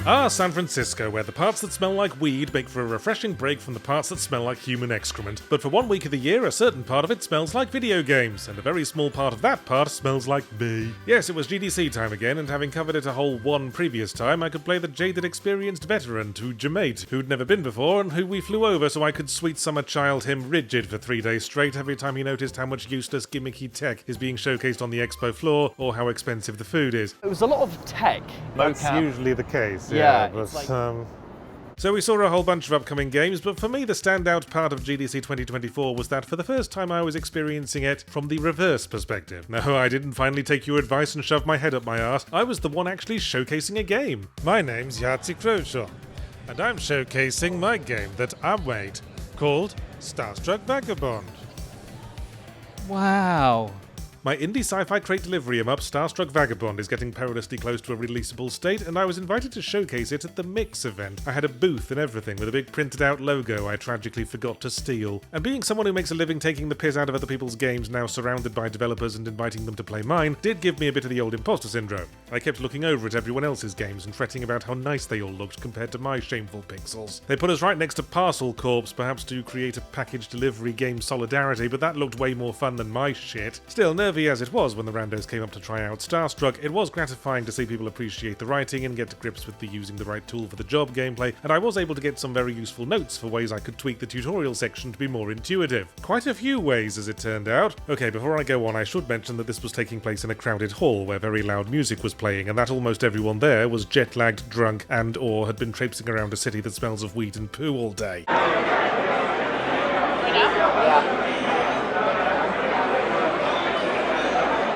Ah, San Francisco, where the parts that smell like weed make for a refreshing break from the parts that smell like human excrement. But for 1 week of the year, a certain part of it smells like video games, and a very small part of that part smells like me. Yes, it was GDC time again, and having covered it a whole one previous time, I could play the jaded experienced veteran to Jamate, who'd never been before and who we flew over so I could sweet summer child him rigid for 3 days straight every time he noticed how much useless gimmicky tech is being showcased on the expo floor or how expensive the food is. It was a lot of tech. That's mocap. usually the case. Yeah, but, it's like- So we saw a whole bunch of upcoming games, but for me the standout part of GDC 2024 was that for the first time I was experiencing it from the reverse perspective. No, I didn't finally take your advice and shove my head up my arse. I was the one actually showcasing a game. My name's Yahtzee Croshaw, and I'm showcasing my game that I made, called Starstruck Vagabond. Wow. My indie sci-fi crate delivery up, Starstruck Vagabond, is getting perilously close to a releasable state, and I was invited to showcase it at the Mix event. I had a booth and everything, with a big printed out logo I tragically forgot to steal. And being someone who makes a living taking the piss out of other people's games, now surrounded by developers and inviting them to play mine, did give me a bit of the old imposter syndrome. I kept looking over at everyone else's games and fretting about how nice they all looked compared to my shameful pixels. They put us right next to Parcel Corps, perhaps to create a package delivery game solidarity, but that looked way more fun than my shit. Still, nervy as it was when the randos came up to try out Starstruck, it was gratifying to see people appreciate the writing and get to grips with the using the right tool for the job gameplay, and I was able to get some very useful notes for ways I could tweak the tutorial section to be more intuitive. Quite a few ways, as it turned out. Okay, before I go on, I should mention that this was taking place in a crowded hall where very loud music was playing, and that almost everyone there was jet-lagged, drunk, and/or had been traipsing around a city that smells of weed and poo all day.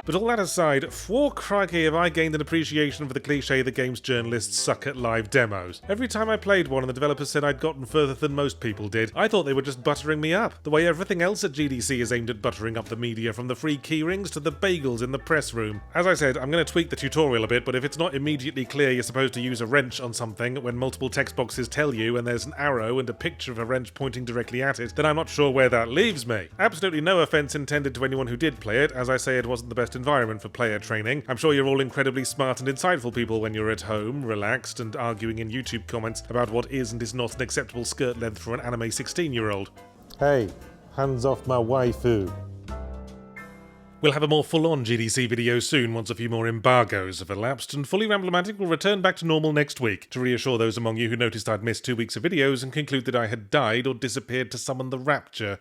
But all that aside, for crikey have I gained an appreciation for the cliche that games journalists suck at live demos. Every time I played one and the developers said I'd gotten further than most people did, I thought they were just buttering me up. The way everything else at GDC is aimed at buttering up the media, from the free keyrings to the bagels in the press room. As I said, I'm going to tweak the tutorial a bit, but if it's not immediately clear you're supposed to use a wrench on something when multiple text boxes tell you and there's an arrow and a picture of a wrench pointing directly at it, then I'm not sure where that leaves me. Absolutely no offense intended to anyone who did play it. As I say, it wasn't the best environment for player training. I'm sure you're all incredibly smart and insightful people when you're at home, relaxed, and arguing in YouTube comments about what is and is not an acceptable skirt length for an anime 16-year-old. Hey, hands off my waifu. We'll have a more full-on GDC video soon once a few more embargoes have elapsed, and Fully Ramblematic will return back to normal next week, to reassure those among you who noticed I'd missed 2 weeks of videos and conclude that I had died or disappeared to summon the rapture.